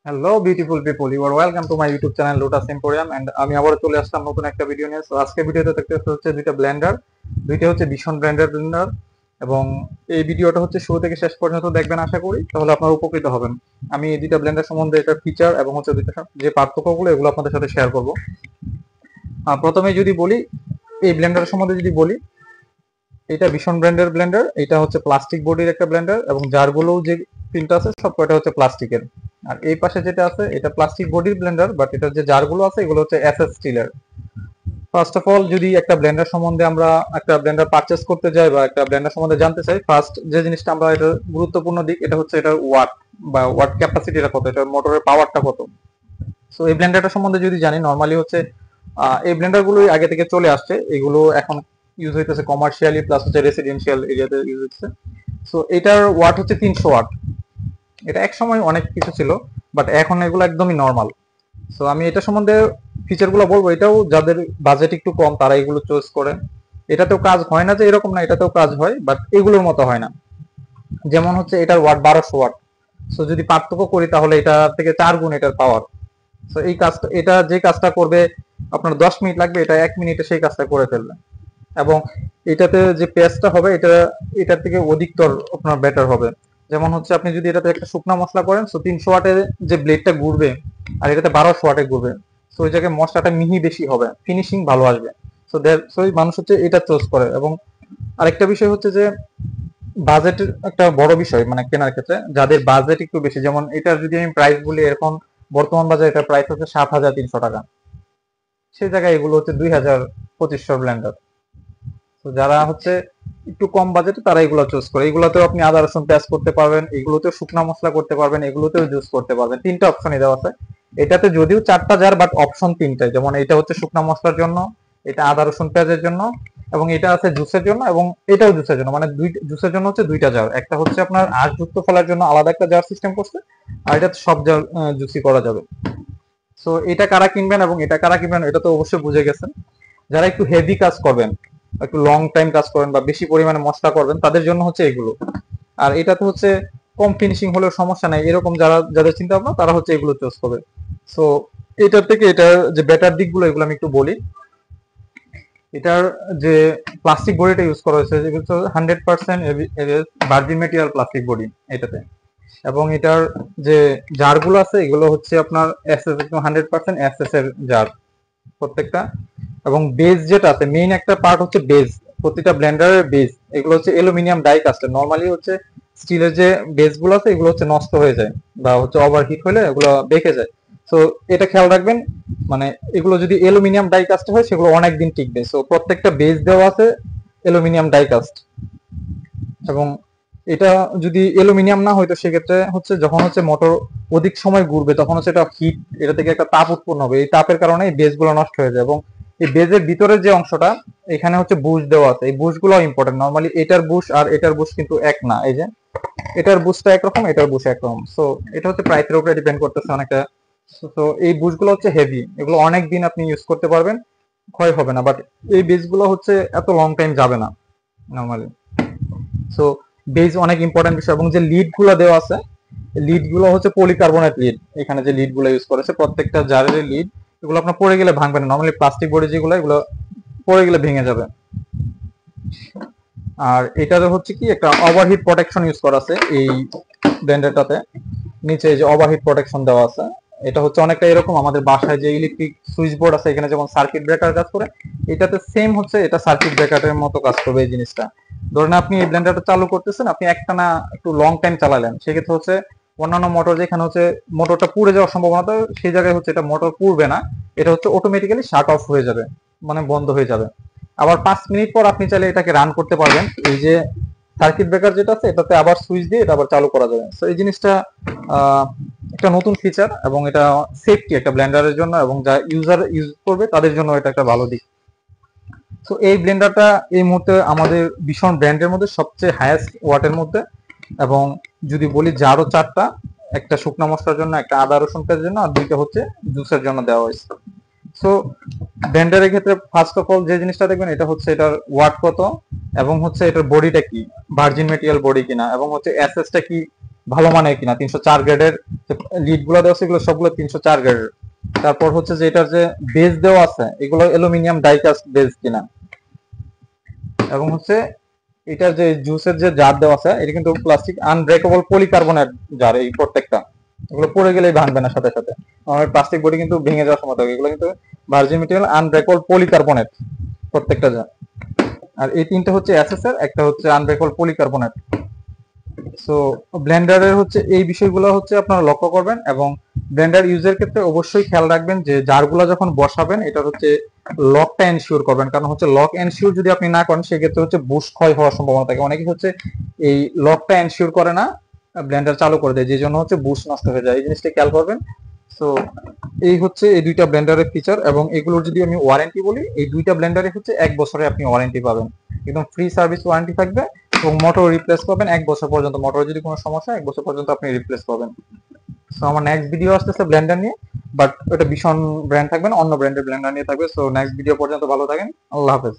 Hello beautiful people, you are welcome to my YouTube channel Lotus Emporium. And আমি আবার চলে আসলাম নতুন একটা ভিডিও নিয়ে। তো আজকে ভিডিওতে দেখতে হচ্ছে দুইটা ব্লেন্ডার, দুইটা হচ্ছে ভীষণ ব্র্যান্ডের ব্লেন্ডার। এবং এই ভিডিওটা হচ্ছে শুরু থেকে শেষ পর্যন্ত দেখবেন আশা করি, তাহলে আপনারা উপকৃত হবেন। আমি এই দুইটা ব্লেন্ডার সম্বন্ধে এটার ফিচার এবং হচ্ছে দুইটা যে পার্থক্যগুলো এগুলো আপনাদের সাথে শেয়ার করবো। প্রথমে যদি বলি, এই ব্লেন্ডার সম্বন্ধে যদি বলি, এটা ভীষণ ব্র্যান্ডের ব্লেন্ডার। এটা হচ্ছে প্লাস্টিক বডির একটা ব্লেন্ডার এবং জারগুলো যে তিনটা আছে সব কয়টা হচ্ছে প্লাস্টিকের। আর এই পাশে যেটা আছে এটা প্লাস্টিক বডির ব্লেন্ডার, বাট এটার যে জারগুলো আছে এগুলো হচ্ছে এসএস স্টিলের। ফার্স্ট অফ অল, যদি একটা ব্লেন্ডার সম্বন্ধে আমরা একটা ব্লেন্ডার পারচেস করতে যাই বা একটা ব্লেন্ডার সম্বন্ধে জানতে চাই, ফার্স্ট যে জিনিসটা আমরা এটা গুরুত্বপূর্ণ দিক, এটা হচ্ছে এটার ওয়াট বা ওয়াট ক্যাপাসিটিটা কত, এটার মোটরের পাওয়ারটা কত। সো এই ব্লেন্ডারটা সম্বন্ধে যদি জানি, নর্মালি হচ্ছে এই ব্লেন্ডার গুলোই আগে থেকে চলে আসছে, এগুলো এখন ইউজ হইতেছে কমার্শিয়ালি প্লাস হচ্ছে রেসিডেন্সিয়াল এরিয়াতে ইউজ হচ্ছে। সো এটার ওয়াট হচ্ছে 300 ওয়াট। এটা এক সময় অনেক কিছু ছিল, বাট এখন এগুলো একদমই নর্মাল। সো আমি এটা সম্বন্ধে ফিচার গুলো বলবো, এটাও যাদের বাজেট একটু কম তারা এগুলো চয়েস করে। এটাতেও কাজ হয় না যে এরকম না, এটাতেও কাজ হয়, বাট এগুলোর মতো হয় না। যেমন হচ্ছে এটার ওয়াট 1200 ওয়াট। সো যদি পার্থক্য করি তাহলে এটা থেকে 4 গুণ এটার পাওয়ার। তো এই কাজটা, এটা যে কাজটা করবে আপনার 10 মিনিট লাগবে, এটা 1 মিনিটে সেই কাজটা করে ফেলবে। এবং এটাতে যে পেস্টটা হবে এটা এটার থেকে অধিকতর আপনার বেটার হবে। যেমন হচ্ছে আপনি যদি এটাতে একটা শুকনা মশলা করেন, সো 300 ওয়াটে যে ব্লেডটা ঘুরবে আর এটাতে 1200 ওয়াটে ঘুরবে, সো ওই জায়গায় মশলাটা মিহি বেশি হবে, ফিনিশিং ভালো আসবে। সো মানুষ হচ্ছে এটা চুজ করে। এবং আরেকটা বিষয় হচ্ছে যে বাজেট একটা বড় বিষয়, মানে কেনার ক্ষেত্রে যাদের বাজেট একটু বেশি, যেমন এটার যদি আমি প্রাইস বলি, এখন বর্তমান বাজারে এটার প্রাইস হচ্ছে 7,300 টাকা। সেই জায়গায় এগুলো হচ্ছে 2,000 2500 ব্লেন্ডার। তো যারা হচ্ছে একটু কম বাজেটে তারা এগুলো চুজ করে। এগুলোতেও আপনি আদা রসুন পেঁয়াজ করতে পারবেন, এগুলোতেও শুকনা মশলা করতে পারবেন, এগুলোতেও জুস করতে পারবেন। তিনটা অপশনই দেওয়া আছে। এটাতে যদিও 4টা জার, বাট অপশন তিনটাই। যেমন এটা হচ্ছে শুকনা মশলার জন্য, এটা আদা রসুন পেঁয়াজের জন্য, এবং এটা আছে জুসের জন্য, এবং এটাও জুসের জন্য। মানে জুসের জন্য হচ্ছে দুইটা জার। একটা হচ্ছে আপনার আঁশযুক্ত ফলের জন্য আলাদা একটা জার সিস্টেম করছে, আর এটা সব জার জুসি করা যাবে। সো এটা কারা কিনবেন এবং এটা কারা কিনবেন এটা তো অবশ্যই বুঝে গেছেন। যারা একটু হেভি কাজ করবেন, একটু লং টাইম কাজ করবেন বা বেশি পরিমাণে মশলা করবেন, তাদের জন্য হচ্ছে এগুলো। আর এটাতে হচ্ছে কম ফিনিশিং হলেও সমস্যা নাই, এরকম যারা যাদের চিন্তা ভাবনা তারা হচ্ছে এগুলো চুজ করবে। সো এটার থেকে এটার যে বেটার দিকগুলো এগুলো আমি একটু বলি। এটার যে প্লাস্টিক বডিটা ইউজ করা হয়েছে, যেগুলো 100% ভার্জিন মেটেরিয়াল প্লাস্টিক বডি এটাতে। এবং এটার যে জারগুলো আছে এগুলো হচ্ছে আপনার এসএস, একদম 100% এসএস এর জার প্রত্যেকটা। এবং বেজ যেটা আছে, মেইন একটা পার্ট হচ্ছে বেজ। প্রতিটা ব্লেন্ডারের বেজ এগুলো হচ্ছে অ্যালুমিনিয়াম ডাই কাস্টের। নরমালি হচ্ছে স্টিলের যে বেজ গুলো আছে এগুলো হচ্ছে নষ্ট হয়ে যায় বা হচ্ছে ওভারহিট হলে এগুলো বেঁকে যায়। তো এটা খেয়াল রাখবেন, মানে এগুলো যদি অ্যালুমিনিয়াম ডাই কাস্ট হয় সেগুলো অনেক দিন টিকবে। সো প্রত্যেকটা বেজ দেওয়া আছে অ্যালুমিনিয়াম ডাই কাস্ট। এবং এটা যদি অ্যালুমিনিয়াম না হয়তো সেক্ষেত্রে হচ্ছে যখন হচ্ছে মোটর অধিক সময় ঘুরবে তখন হচ্ছে এটা হিট, এটা থেকে একটা তাপ উৎপন্ন হবে, এই তাপের কারণে এই বেজ গুলো নষ্ট হয়ে যায়। এবং এই বেজের ভিতরের যে অংশটা, এখানে হচ্ছে বুশ দেওয়া আছে, এই বুশ গুলো ইম্পর্টেন্ট। নর্মালি এটার বুশ আর এটার বুশ কিন্তু এক না। এই যে এটার বুশটা একরকম, এটার বুশ একরকম। সো এটা হচ্ছে প্রাইসের উপরে ডিপেন্ড করতেছে অনেকটা। তো এই বুশ গুলো হচ্ছে হেভি, এগুলো অনেক দিন আপনি ইউজ করতে পারবেন, ক্ষয় হবে না। বাট এই বেজ গুলো হচ্ছে এত লং টাইম যাবে না নর্মালি। সো বেজ অনেক ইম্পর্টেন্ট বিষয়। এবং যে লিড গুলো দেওয়া আছে, লিড গুলো হচ্ছে পলিকার্বনেট লিড। এখানে যে লিড গুলো ইউজ করেছে প্রত্যেকটা জারের লিড, এগুলো আপনার পড়ে গেলে ভাঙবে না। নর্মালি প্লাস্টিক বডি যেগুলো, এগুলো পড়ে গেলে ভেঙে যাবে। আর এটাতে হচ্ছে কি একটা ওভারহিট প্রোটেকশন ইউজ করা আছে এই ব্লেন্ডারটাতে। নিচে যে ওভারহিট প্রোটেকশন দেওয়া আছে, এটা হচ্ছে অনেকটা এরকম আমাদের বাসায় যে ইলেকট্রিক সুইচ বোর্ড আছে এখানে যেমন সার্কিট ব্রেকার কাজ করে, এটাতে সেম হচ্ছে এটা সার্কিট ব্রেকারের মতো কাজ করবে এই জিনিসটা। ধরেন আপনি এই ব্লেন্ডারটা চালু করতেছেন, আপনি একটানা একটু লং টাইম চালালেন, সেক্ষেত্রে হচ্ছে অন্যান্য মোটর যেখানে হচ্ছে মোটরটা পুড়ে যাওয়ার সম্ভাবনা, সেই জায়গায় হচ্ছে এটা মোটর পুড়বে না, এটা হচ্ছে অটোমেটিক্যালি শাট অফ হয়ে যাবে, মানে বন্ধ হয়ে যাবে। আবার 5 মিনিট পর আপনি চাইলে এটাকে রান করতে পারবেন। এই যে সার্কিট ব্রেকার যেটা আছে এটাতে আবার সুইচ দিয়ে এটা আবার চালু করা যাবে। তো এই জিনিসটা একটা নতুন ফিচার, এবং এটা সেফটি একটা ব্লেন্ডারের জন্য, এবং যা ইউজার ইউজ করবে তাদের জন্য এটা একটা ভালো দিক। তো এই ব্লেন্ডারটা এই মুহূর্তে আমাদের ভীষণ ব্র্যান্ডের মধ্যে সবচেয়ে হাইয়েস্ট ওয়াটের মধ্যে। এবং যদি বলি জারও 4টা, একটা শুকনো মশলার জন্য, একটা আদা রসুন পেঁয়াজের জন্য, আর দুইটা হচ্ছে জুসের জন্য দেওয়া হয়েছে। সো ব্লেন্ডারের ক্ষেত্রে ফার্স্ট অফ অল যে জিনিসটা দেখবেন এটা হচ্ছে এটার ওয়াট কত, এবং হচ্ছে এটার বডিটা কি, ভার্জিন মেটেরিয়াল বডি কিনা, এবং হচ্ছে এসএসটা কি ভালো মানের কিনা, 304 গ্রেডের লিড গুলো দেওয়া আছে এগুলো সবগুলো 304 গ্রেডের। তারপর হচ্ছে যে এটার যে বেজ দেওয়া আছে এগুলো অ্যালুমিনিয়াম ডাইকাস্ট বেজ কিনা, এবং হচ্ছে এটার যে জুসের যে জার দেওয়া আছে এটা কিন্তু প্লাস্টিক আনব্রেকেবল পলিকার্বনেট জার, এই প্রত্যেকটা এগুলো পড়ে গেলেই ভাঙবে না সাথে সাথে। আমার প্লাস্টিক বডি কিন্তু ভেঙে যাওয়ার সময় থাকে, এগুলো কিন্তু ভার্জিন মেটেরিয়াল আনব্রেকেবল পলিকার্বনেট প্রত্যেকটা জার। আর এই তিনটা হচ্ছে এসএসআর, একটা হচ্ছে আনব্রেকেবল পলিকার্বনেট। সো ব্লেন্ডারের হচ্ছে এই বিষয়গুলো হচ্ছে আপনারা লক্ষ্য করবেন, এবং ব্লেন্ডার ইউজের ক্ষেত্রে অবশ্যই খেয়াল রাখবেন যে জারগুলো যখন বসাবেন এটা হচ্ছে লকটা এনশিওর করবেন, কারণ হচ্ছে লক এনশিওর যদি আপনি না করেন সেক্ষেত্রে হচ্ছে বুশ ক্ষয় হওয়ার সম্ভাবনা থাকে। অনেকে হচ্ছে এই লকটা এনশিওর করে না, ব্লেন্ডার চালু করে দেয়, যে জন্য হচ্ছে বুশ নষ্ট হয়ে যায়, এই জিনিসটা খেয়াল করবেন। সো এই হচ্ছে এই দুইটা ব্লেন্ডারের ফিচার, এবং এগুলোর যদি আমি ওয়ারেন্টি বলি, এই দুইটা ব্লেন্ডারে হচ্ছে 1 বছরে আপনি ওয়ারেন্টি পাবেন, একদম ফ্রি সার্ভিস ওয়ারেন্টি থাকবে, এবং মোটর রিপ্লেস পাবেন 1 বছর পর্যন্ত। মোটর যদি কোনো সমস্যা 1 বছর পর্যন্ত আপনি রিপ্লেস পাবেন। সো আমার নেক্সট ভিডিও আসতেছে ব্লেন্ডার নিয়ে, বাট ওটা ভীষণ ব্র্যান্ড থাকবে না, অন্য ব্র্যান্ডের ব্লেন্ডার নিয়ে থাকবে। সো নেক্সট ভিডিও পর্যন্ত ভালো থাকেন, আল্লাহ হাফেজ।